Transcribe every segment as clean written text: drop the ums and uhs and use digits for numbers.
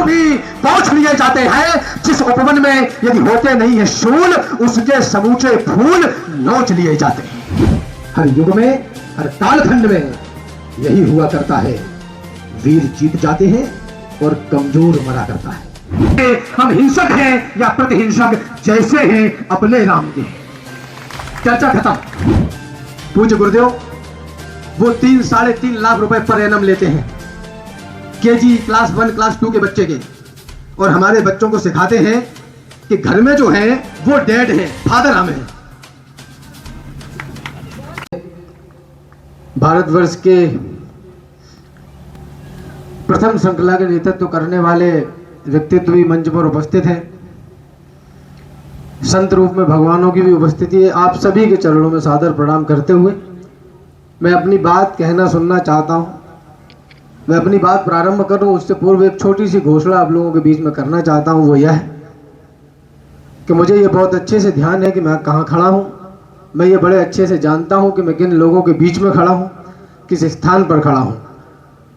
भी पहुंच लिए जाते हैं। जिस उपवन में यदि होते नहीं है शूल, उसके समूचे फूल नोच लिए जाते हैं। हर युग में, हर कालखंड में यही हुआ करता है। वीर जीत जाते हैं और कमजोर मरा करता है। हम हिंसक हैं या प्रतिहिंसक, जैसे हैं अपने राम के। चर्चा खत्म। पूज्य गुरुदेव वो 3-3.5 लाख रुपए पर एनम लेते हैं केजी क्लास 1 क्लास 2 के बच्चे के, और हमारे बच्चों को सिखाते हैं कि घर में जो है वो डैड है, फादर हम हैं। भारतवर्ष के प्रथम श्रृंखला के नेतृत्व करने वाले व्यक्तित्व भी मंच पर उपस्थित हैं। संत रूप में भगवानों की भी उपस्थिति है। आप सभी के चरणों में सादर प्रणाम करते हुए मैं अपनी बात कहना सुनना चाहता हूं। मैं अपनी बात प्रारंभ करूं उससे पूर्व एक छोटी सी घोषणा आप लोगों के बीच में करना चाहता हूं। वो यह है कि मुझे ये बहुत अच्छे से ध्यान है कि मैं कहाँ खड़ा हूं। मैं ये बड़े अच्छे से जानता हूं कि मैं किन लोगों के बीच में खड़ा हूं, किस स्थान पर खड़ा हूं।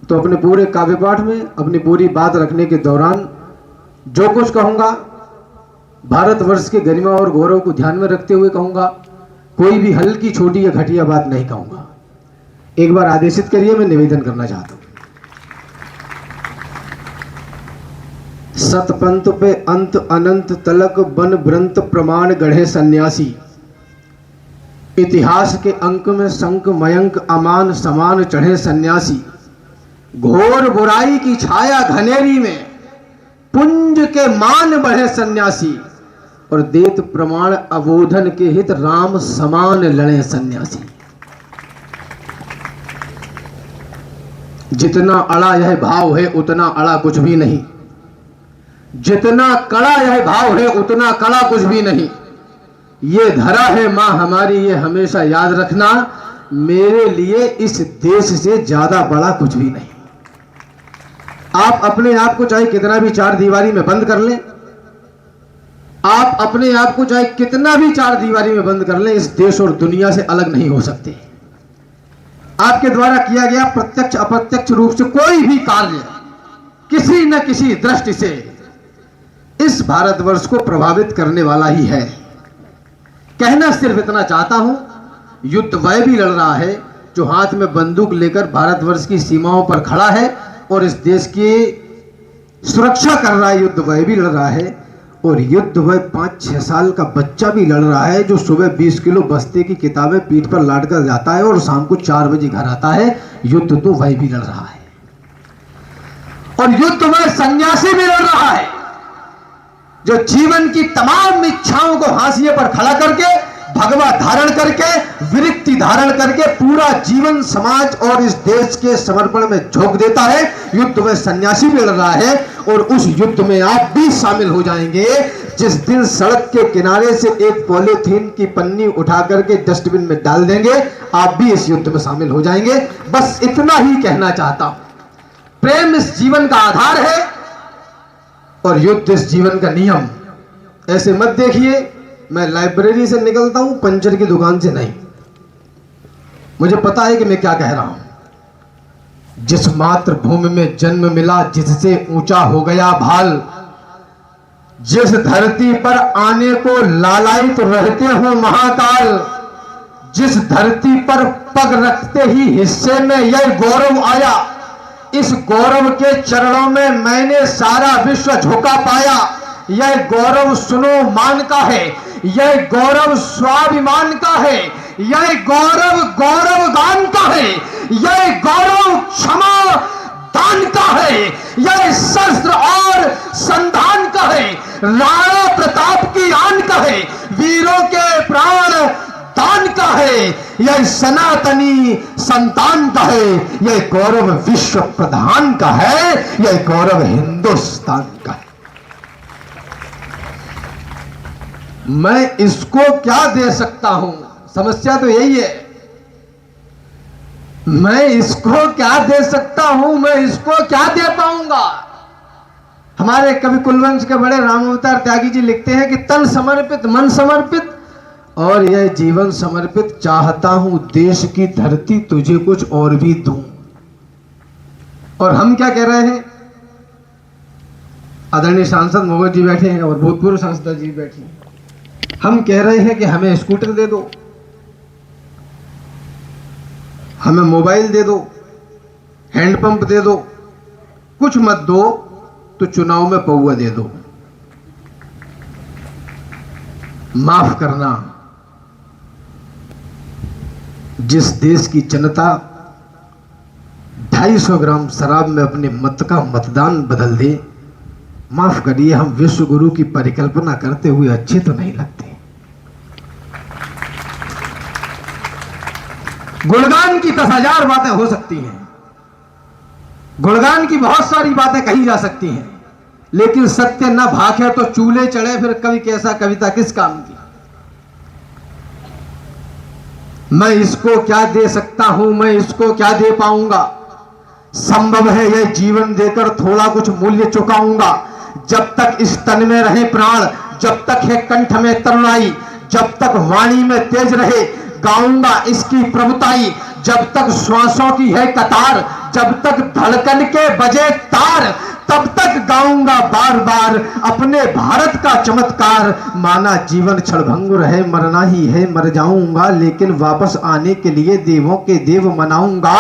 तो अपने पूरे काव्य पाठ में अपनी पूरी बात रखने के दौरान जो कुछ कहूँगा भारतवर्ष के गरिमा और गौरव को ध्यान में रखते हुए कहूँगा। कोई भी हल्की छोटी या घटिया बात नहीं कहूँगा। एक बार आदेशित करिए, मैं निवेदन करना चाहता हूँ। सतपंथ पे अंत अनंत तलक बन ब्रंत प्रमाण गढ़े सन्यासी। इतिहास के अंक में शंक मयंक अमान समान चढ़े सन्यासी। घोर बुराई की छाया घनेरी में पुंज के मान बढ़े सन्यासी। और देत प्रमाण अबोधन के हित राम समान लड़े सन्यासी। जितना अड़ा यह भाव है उतना अड़ा कुछ भी नहीं। जितना कड़ा यह भाव है उतना कड़ा कुछ भी नहीं। ये धरा है मां हमारी, ये हमेशा याद रखना। मेरे लिए इस देश से ज्यादा बड़ा कुछ भी नहीं। आप अपने आप को चाहे कितना भी चार दीवारी में बंद कर लें, आप अपने आप को चाहे कितना भी चार दीवारी में बंद कर लें, इस देश और दुनिया से अलग नहीं हो सकते। आपके द्वारा किया गया प्रत्यक्ष अप्रत्यक्ष रूप से कोई भी कार्य किसी न किसी दृष्टि से इस भारतवर्ष को प्रभावित करने वाला ही है। कहना सिर्फ इतना चाहता हूं, युद्ध वह भी लड़ रहा है जो हाथ में बंदूक लेकर भारतवर्ष की सीमाओं पर खड़ा है और इस देश की सुरक्षा कर रहा है। युद्ध वह भी लड़ रहा है और युद्ध वह 5-6 साल का बच्चा भी लड़ रहा है जो सुबह 20 किलो बस्ते की किताबें पीठ पर लाद कर जाता है और शाम को 4 बजे घर आता है। युद्ध तो वह भी लड़ रहा है। और युद्ध वह सन्यासी भी लड़ रहा है जो जीवन की तमाम इच्छाओं को हाशिए पर खड़ा करके, भगवा धारण करके, विरक्ति धारण करके पूरा जीवन समाज और इस देश के समर्पण में झोंक देता है। युद्ध में सन्यासी भी लड़ रहा है और उस युद्ध में आप भी शामिल हो जाएंगे। जिस दिन सड़क के किनारे से एक पॉलीथीन की पन्नी उठा करके डस्टबिन में डाल देंगे, आप भी इस युद्ध में शामिल हो जाएंगे। बस इतना ही कहना चाहता हूं। प्रेम इस जीवन का आधार है और युद्ध इस जीवन का नियम। ऐसे मत देखिए मैं लाइब्रेरी से निकलता हूं, पंचर की दुकान से नहीं। मुझे पता है कि मैं क्या कह रहा हूं। जिस मातृभूमि में जन्म मिला, जिससे ऊंचा हो गया भाल, जिस धरती पर आने को लालायित रहते हो महाकाल, जिस धरती पर पग रखते ही हिस्से में यह गौरव आया, इस गौरव के चरणों में मैंने सारा विश्व झुका पाया। यह गौरव सुनो मान का है, यह गौरव स्वाभिमान का है, यह गौरव गौरव गान का है, यह गौरव क्षमा दान का है, यह शस्त्र और संधान का है, राणा प्रताप की आन का है, वीरों के प्राण दान का है, यह सनातनी संतान का है, यह गौरव विश्व प्रधान का है, यह गौरव हिंदुस्तान का है। मैं इसको क्या दे सकता हूं? समस्या तो यही है। मैं इसको क्या दे सकता हूं? मैं इसको क्या दे पाऊंगा? हमारे कवि कुलवंश के बड़े रामावतार त्यागी जी लिखते हैं कि तन समर्पित मन समर्पित और यह जीवन समर्पित, चाहता हूं देश की धरती तुझे कुछ और भी दूं। और हम क्या कह रहे हैं? आदरणीय सांसद मोहन जी बैठे हैं और भूतपूर्व सांसद जी बैठे हैं। हम कह रहे हैं कि हमें स्कूटर दे दो, हमें मोबाइल दे दो, हैंडपंप दे दो, कुछ मत दो तो चुनाव में पौवा दे दो। माफ करना, जिस देश की जनता 250 ग्राम शराब में अपने मत का मतदान बदल दे, माफ करिए, हम विश्व गुरु की परिकल्पना करते हुए अच्छे तो नहीं लगते। गुणगान की 10,000 बातें हो सकती हैं, गुणगान की बहुत सारी बातें कही जा सकती हैं, लेकिन सत्य न भाखे तो चूल्हे चढ़े, फिर कवि कैसा कविता किस काम की। मैं इसको क्या दे सकता हूं, मैं इसको क्या दे पाऊंगा, संभव है यह जीवन देकर थोड़ा कुछ मूल्य चुकाऊंगा। जब तक इस तन में रहे प्राण, जब तक है कंठ में तरुणाई, जब तक वाणी में तेज रहे, गाऊंगा इसकी प्रभुताई। जब तक श्वासों की है कतार, जब तक धड़कन के बजे तार, तब तक गाऊंगा बार बार अपने भारत का चमत्कार। माना जीवन क्षणभंगुर है, मरना ही है, मर जाऊंगा, लेकिन वापस आने के लिए देवों के देव मनाऊंगा।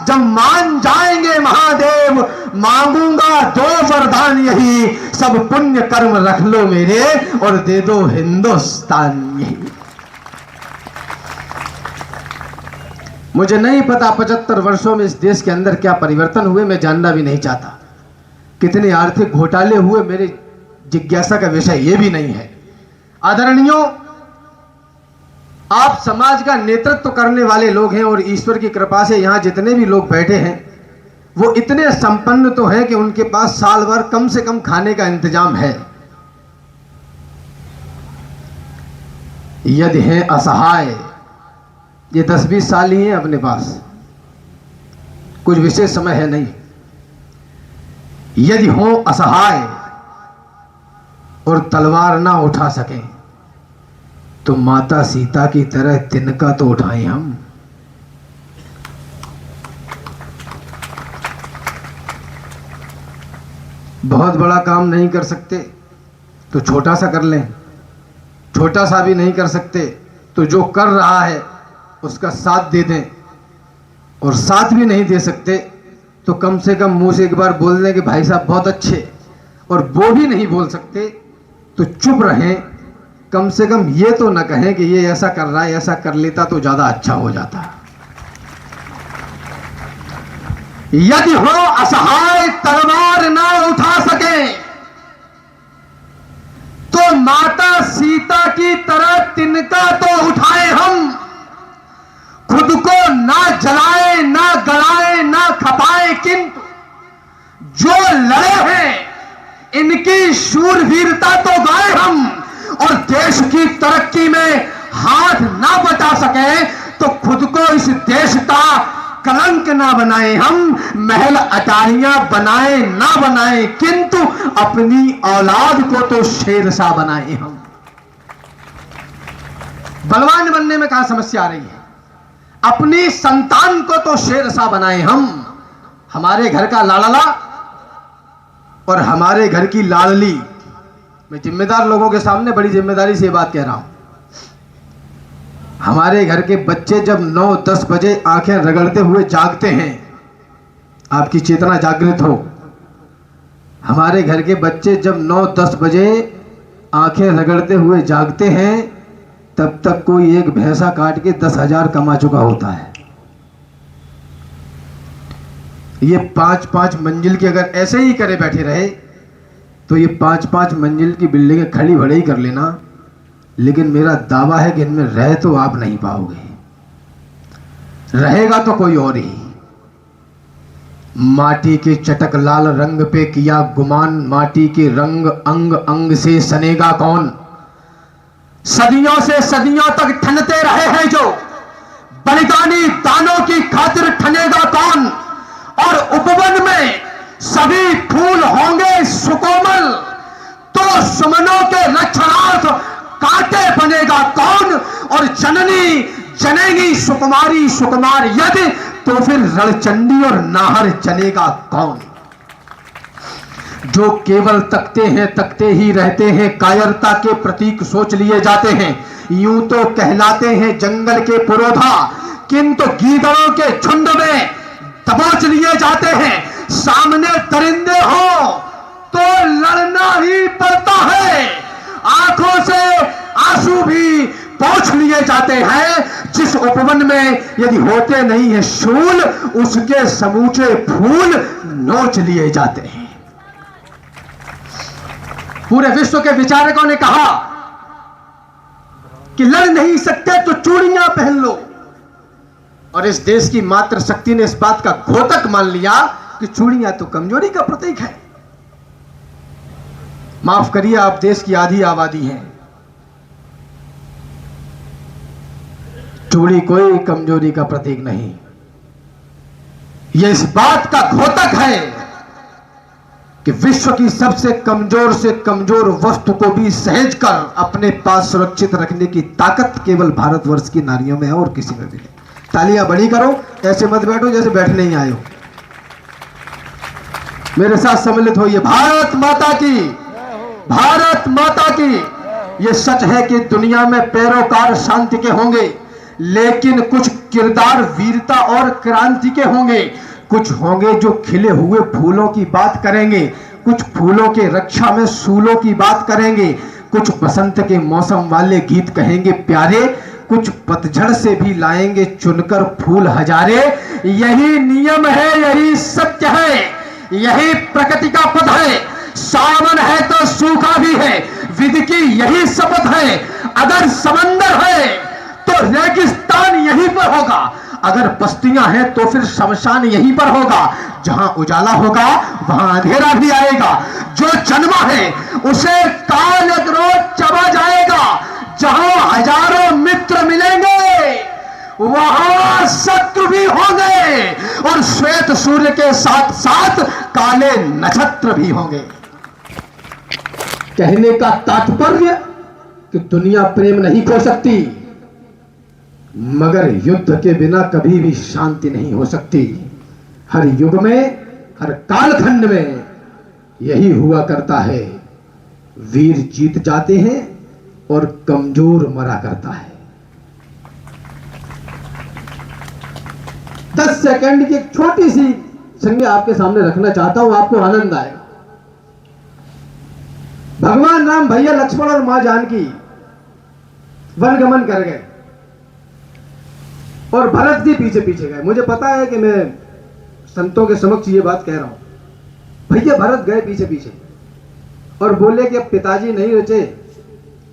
जब मान जाएंगे महादेव, मांगूंगा 2 वरदान यही, सब पुण्य कर्म रख लो मेरे और दे दो हिंदुस्तान यही। मुझे नहीं पता 75 वर्षों में इस देश के अंदर क्या परिवर्तन हुए, मैं जानना भी नहीं चाहता। कितने आर्थिक घोटाले हुए, मेरे जिज्ञासा का विषय यह भी नहीं है। आदरणीयों, आप समाज का नेतृत्व करने वाले लोग हैं और ईश्वर की कृपा से यहां जितने भी लोग बैठे हैं वो इतने संपन्न तो हैं कि उनके पास साल भर कम से कम खाने का इंतजाम है। यदि है असहाय, ये 10-20 साल ही हैं अपने पास, कुछ विशेष समय है नहीं। यदि हो असहाय और तलवार ना उठा सकें तो माता सीता की तरह तिनका तो उठाएं हम। बहुत बड़ा काम नहीं कर सकते तो छोटा सा कर लें, छोटा सा भी नहीं कर सकते तो जो कर रहा है उसका साथ दे दें, और साथ भी नहीं दे सकते तो कम से कम मुंह से एक बार बोल दें कि भाई साहब बहुत अच्छे, और वो भी नहीं बोल सकते तो चुप रहें। कम से कम ये तो ना कहें कि ये ऐसा कर रहा है, ऐसा कर लेता तो ज्यादा अच्छा हो जाता। यदि हो असहाय, तलवार ना उठा सके तो माता सीता की तरह तिनका तो उठाए हम। खुद को ना जलाए, ना गलाए, ना खपाए, किंतु जो लड़े हैं इनकी शूरवीरता तो गाए हम। और देश की तरक्की में हाथ ना बटा सके तो खुद को इस देश का कलंक ना बनाए हम। महल अटारियां बनाए ना बनाए, किंतु अपनी औलाद को तो शेरशाह बनाए हम। बलवान बनने में कहां समस्या आ रही है, अपनी संतान को तो शेरशाह बनाए हम। हमारे घर का लाडला और हमारे घर की लाडली, मैं जिम्मेदार लोगों के सामने बड़ी जिम्मेदारी से ये बात कह रहा हूं। हमारे घर के बच्चे जब 9-10 बजे आंखें रगड़ते हुए जागते हैं, आपकी चेतना जागृत हो, हमारे घर के बच्चे जब 9-10 बजे आंखें रगड़ते हुए जागते हैं, तब तक कोई एक भैंसा काट के 10,000 कमा चुका होता है। ये 5-5 मंजिल की अगर ऐसे ही करे बैठे रहे तो ये 5-5 मंजिल की बिल्डिंगें खड़ी भड़ी ही कर लेना, लेकिन मेरा दावा है कि इनमें रह तो आप नहीं पाओगे, रहेगा तो कोई और ही। माटी के चटक लाल रंग पे किया गुमान, माटी के रंग अंग अंग से सनेगा कौन। सदियों से सदियों तक ठनते रहे हैं जो, बलिदानी दानों की खातिर ठनेगा कौन। और उपवन में सभी फूल होंगे सुकोमल, तो सुमनों के रक्षणार्थ कांटे बनेगा कौन। और जननी जनेगी सुकुमारी सुकुमार यदि, तो फिर रणचंडी और नाहर जनेगा कौन। जो केवल तकते ही रहते हैं, कायरता के प्रतीक सोच लिए जाते हैं। यूं तो कहलाते हैं जंगल के पुरोधा, किंतु गीदड़ों के झुंड में दबोच लिए जाते हैं। सामने दरिंदे हो तो लड़ना ही पड़ता है। आंखों से आंसू भी पोंछ लिए जाते हैं। जिस उपवन में यदि होते नहीं है शूल, उसके समूचे फूल नोच लिए जाते हैं। पूरे विश्व के विचारकों ने कहा कि लड़ नहीं सकते तो चूड़ियां पहन लो, और इस देश की मात्र शक्ति ने इस बात का घोतक मान लिया कि चूड़ियां तो कमजोरी का प्रतीक है। माफ करिए, आप देश की आधी आबादी हैं। चूड़ी कोई कमजोरी का प्रतीक नहीं। यह इस बात का घोतक है कि विश्व की सबसे कमजोर से कमजोर वस्तु को भी सहज कर अपने पास सुरक्षित रखने की ताकत केवल भारतवर्ष की नारियों में है और किसी में भी नहीं। तालियां बड़ी करो, ऐसे मत बैठो जैसे बैठने ही आए हो। मेरे साथ सम्मिलित होइए। भारत माता की, भारत माता की। यह सच है कि दुनिया में पैरोकार शांति के होंगे, लेकिन कुछ किरदार वीरता और क्रांति के होंगे। कुछ होंगे जो खिले हुए फूलों की बात करेंगे, कुछ फूलों के रक्षा में सूलों की बात करेंगे, कुछ बसंत के मौसम वाले गीत कहेंगे प्यारे, कुछ पतझड़ से भी लाएंगे चुनकर फूल हजारे। यही नियम है, यही सत्य है, यही प्रकृति का पद है। सावन है तो सूखा भी है, विधि की यही शपथ है। अगर समंदर है तो रेगिस्तान यहीं पर होगा, अगर बस्तियां हैं तो फिर शमशान यहीं पर होगा। जहां उजाला होगा वहां अंधेरा भी आएगा। जो जन्मा है उसे काल एक रोज चबा जाएगा। जहां हजारों मित्र मिलेंगे वहां शत्रु भी होंगे, और श्वेत सूर्य के साथ साथ काले नक्षत्र भी होंगे। कहने का तात्पर्य कि दुनिया प्रेम नहीं खो सकती, मगर युद्ध के बिना कभी भी शांति नहीं हो सकती। हर युग में, हर कालखंड में यही हुआ करता है। वीर जीत जाते हैं और कमजोर मरा करता है। 10 सेकंड की एक छोटी सी संज्ञा आपके सामने रखना चाहता हूं, आपको आनंद आएगा। भगवान राम, भैया लक्ष्मण और मां जानकी वनगमन कर गए और भरत जी पीछे पीछे गए। मुझे पता है कि मैं संतों के समक्ष ये बात कह रहा हूं। भैया भरत गए पीछे पीछे और बोले कि अब पिताजी नहीं बचे,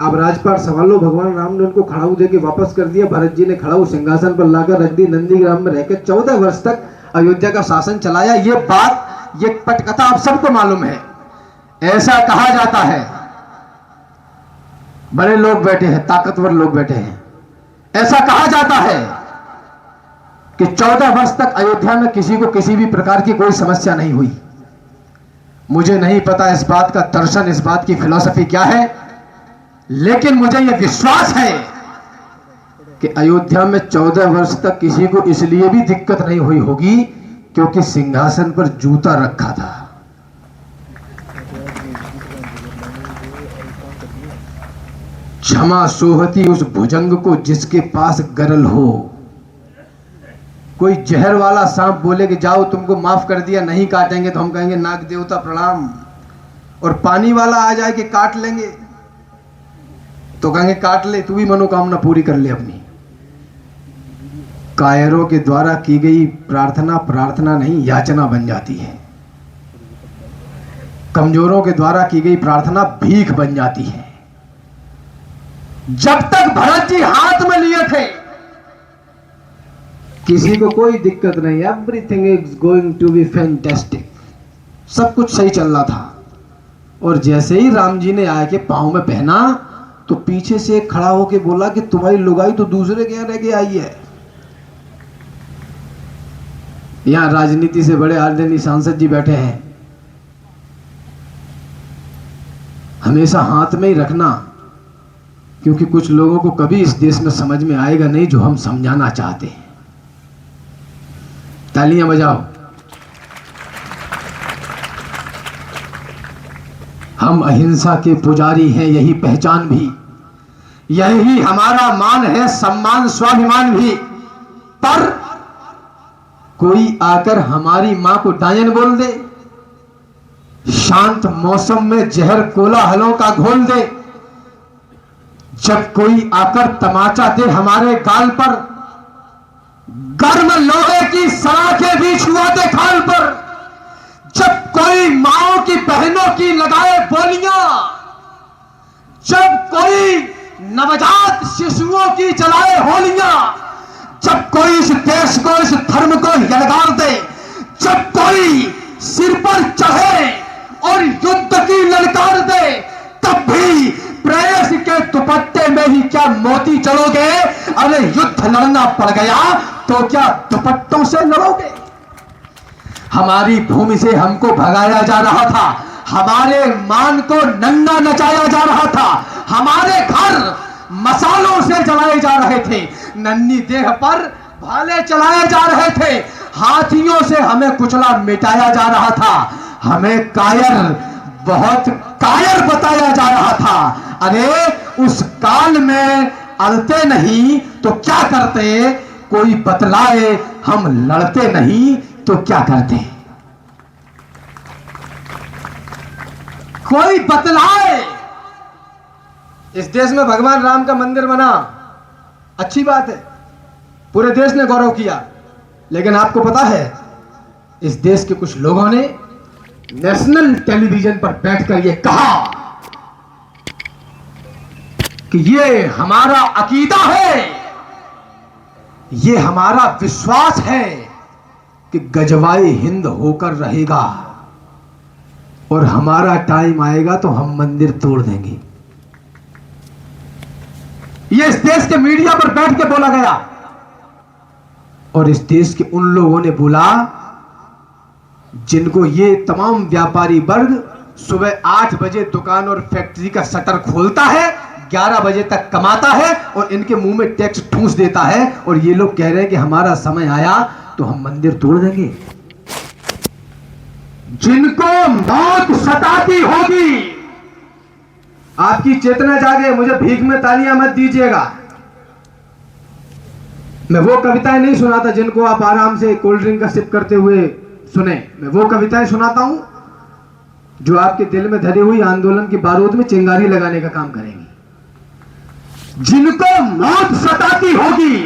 अब राजपाट संभालो। भगवान राम ने उनको खड़ाऊ दे के वापस कर दिया। भरत जी ने खड़ाऊ सिंहासन पर लाकर रख दी। नंदीग्राम में रहकर 14 वर्ष तक अयोध्या का शासन चलाया। ये बात, ये पटकथा आप सबको मालूम है। ऐसा कहा जाता है, बड़े लोग बैठे हैं, ताकतवर लोग बैठे हैं, ऐसा कहा जाता है कि 14 वर्ष तक अयोध्या में किसी को किसी भी प्रकार की कोई समस्या नहीं हुई। मुझे नहीं पता इस बात का दर्शन, इस बात की फिलॉसफी क्या है, लेकिन मुझे यह विश्वास है कि अयोध्या में 14 वर्ष तक किसी को इसलिए भी दिक्कत नहीं हुई होगी क्योंकि सिंहासन पर जूता रखा था। क्षमा सोहती उस भुजंग को जिसके पास गरल हो। कोई जहर वाला सांप बोले कि जाओ तुमको माफ कर दिया, नहीं काटेंगे, तो हम कहेंगे नाग देवता प्रणाम। और पानी वाला आ जाए कि काट लेंगे तो कहेंगे काट ले, तू भी मनोकामना पूरी कर ले अपनी। कायरों के द्वारा की गई प्रार्थना प्रार्थना नहीं, याचना बन जाती है। कमजोरों के द्वारा की गई प्रार्थना भीख बन जाती है। जब तक भरत जी हाथ में लिए थे किसी को कोई दिक्कत नहीं, everything is going to be fantastic, सब कुछ सही चल रहा था। और जैसे ही राम जी ने आके पांव में पहना तो पीछे से एक खड़ा होके बोला कि तुम्हारी लुगाई तो दूसरे के यहाँ रह के आई है। यहां राजनीति से बड़े आदरणीय सांसद जी बैठे हैं, हमेशा हाथ में ही रखना, क्योंकि कुछ लोगों को कभी इस देश में समझ में आएगा नहीं जो हम समझाना चाहते हैं। तालियां बजाओ। हम अहिंसा के पुजारी हैं, यही पहचान भी, यही हमारा मान है, सम्मान स्वाभिमान भी। पर कोई आकर हमारी मां को डायन बोल दे, शांत मौसम में जहर कोलाहलों का घोल दे, जब कोई आकर तमाचा दे हमारे गाल पर, गर्म लोहे की सलाखें भी छुआ दे खाल पर, जब कोई माओ की बहनों की लगाए बोलियां, जब कोई नवजात शिशुओं की चलाए होलियां, जब कोई इस देश को, इस धर्म को यलगार दे, जब कोई सिर पर चढ़े और युद्ध की ललकार दे, तब भी प्रेस के दुपट्टे में ही क्या मोती चढ़ोगे? अरे युद्ध लड़ना पड़ गया तो क्या दुपट्टों से लड़ोगे? हमारी भूमि से हमको भगाया जा रहा था, हमारे मान को नंगा नचाया जा रहा था, हमारे घर मसालों से जलाए जा रहे थे, नन्ही देह पर भाले चलाए जा रहे थे, हाथियों से हमें कुचला मिटाया जा रहा था, हमें कायर, बहुत कायर बताया जा रहा था। अरे उस काल में अड़ते नहीं तो क्या करते? कोई बतलाए, हम लड़ते नहीं तो क्या करते? कोई बतलाए। इस देश में भगवान राम का मंदिर बना, अच्छी बात है, पूरे देश ने गौरव किया, लेकिन आपको पता है इस देश के कुछ लोगों ने नेशनल टेलीविजन पर बैठकर यह कहा कि ये हमारा अकीदा है, ये हमारा विश्वास है कि गजवाए हिंद होकर रहेगा और हमारा टाइम आएगा तो हम मंदिर तोड़ देंगे। ये इस देश के मीडिया पर बैठ के बोला गया और इस देश के उन लोगों ने बोला जिनको ये तमाम व्यापारी वर्ग सुबह 8 बजे दुकान और फैक्ट्री का शटर खोलता है, 11 बजे तक कमाता है और इनके मुंह में टैक्स ठूस देता है, और ये लोग कह रहे हैं कि हमारा समय आया तो हम मंदिर तोड़ देंगे। जिनको मौत सताती होगी, आपकी चेतना जागे, मुझे भीख में तालियां मत दीजिएगा। मैं वो कविताएं नहीं सुनाता जिनको आप आराम से कोल्ड ड्रिंक का सिप करते हुए सुने, मैं वो कविताएं सुनाता हूं जो आपके दिल में धरी हुई आंदोलन की बारूद में चिंगारी लगाने का काम करेंगी। जिनको मौत सताती होगी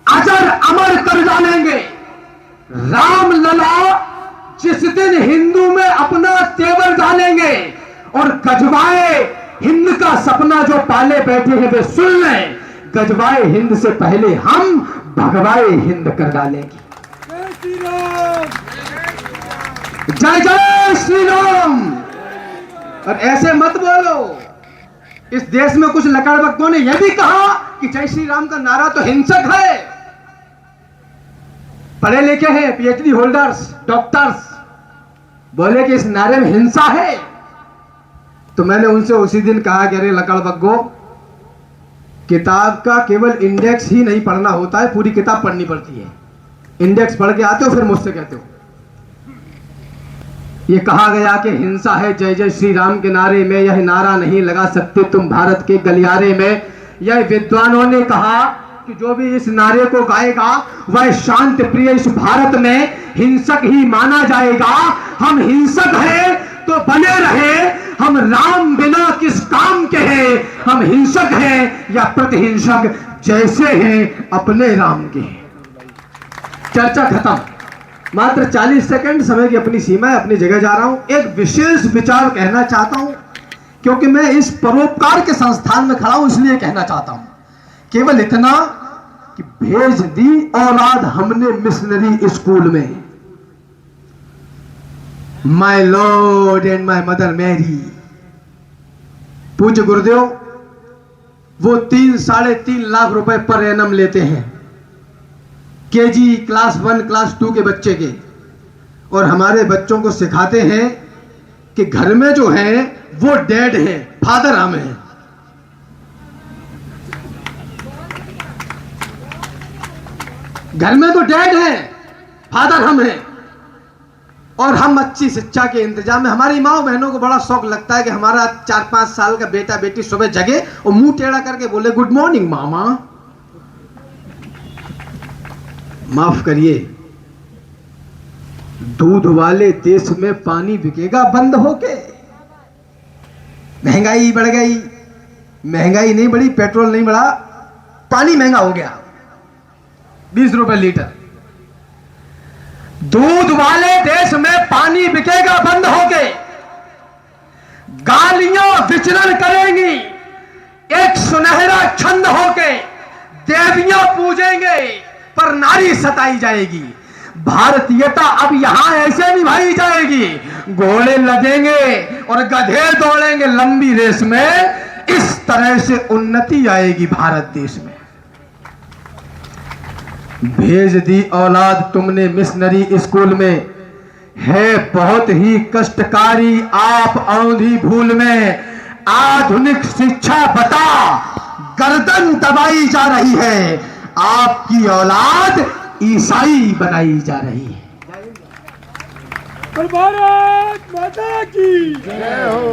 अजर अमर कर डालेंगे, राम लला जिस दिन हिंदू में अपना तेवर डालेंगे, और गजवाए हिंद का सपना जो पाले बैठे हैं वे सुन लें, गजवाए हिंद से पहले हम भगवाए हिंद कर डालेंगे। जय जय श्री राम। और ऐसे मत बोलो, इस देश में कुछ लकड़बग्गों ने यह भी कहा कि जय श्री राम का नारा तो हिंसक है। पढ़े लिखे हैं, पीएचडी होल्डर्स, डॉक्टर्स बोले कि इस नारे में हिंसा है, तो मैंने उनसे उसी दिन कहा कि अरे लकड़बग्गो, किताब का केवल इंडेक्स ही नहीं पढ़ना होता है, पूरी किताब पढ़नी पड़ती है। इंडेक्स पढ़ के आते हो फिर मुझसे कहते हो। ये कहा गया कि हिंसा है जय जय श्री राम के नारे में, यह नारा नहीं लगा सकते तुम भारत के गलियारे में। यह विद्वानों ने कहा कि जो भी इस नारे को गाएगा वह शांत प्रिय इस भारत में हिंसक ही माना जाएगा। हम हिंसक हैं तो बने रहे, हम राम बिना किस काम के हैं, हम हिंसक हैं या प्रतिहिंसक जैसे हैं अपने राम के। चर्चा खत्म। मात्र 40 सेकंड समय की अपनी सीमा है, अपनी जगह जा रहा हूं। एक विशेष विचार कहना चाहता हूं क्योंकि मैं इस परोपकार के संस्थान में खड़ा हूं, इसलिए कहना चाहता हूं केवल इतना कि भेज दी औलाद हमने मिशनरी स्कूल में। My lord and my mother Mary, पूज्य गुरुदेव, वो 3-3.5 लाख रुपए पर एनम लेते हैं केजी क्लास 1 क्लास 2 के बच्चे के, और हमारे बच्चों को सिखाते हैं कि घर में जो है वो डैड है, फादर हम हैं। घर में तो डैड है, फादर हम हैं। और हम अच्छी शिक्षा के इंतजाम में, हमारी माँ बहनों को बड़ा शौक लगता है कि हमारा 4-5 साल का बेटा बेटी सुबह जगे और मुंह टेढ़ा करके बोले गुड मॉर्निंग मामा। माफ करिए, दूध वाले देश में पानी बिकेगा बंद होके? महंगाई बढ़ गई, महंगाई नहीं बढ़ी, पेट्रोल नहीं बढ़ा, पानी महंगा हो गया 20 रुपए लीटर। दूध वाले देश में पानी बिकेगा बंद होके, गालियां विचरण करेंगी एक सुनहरा छंद होके, देवियां पूजेंगे पर नारी सताई जाएगी। भारतीयता अब यहां ऐसे निभाई जाएगी, घोड़े लगेंगे और गधे दौड़ेंगे लंबी रेस में, इस तरह से उन्नति आएगी भारत देश में। भेज दी औलाद तुमने मिशनरी स्कूल में, है बहुत ही कष्टकारी आप औंधी भूल में। आधुनिक शिक्षा बता गर्दन दबाई जा रही है, आपकी औलाद ईसाई बनाई जा रही है। भारत माता की जय हो।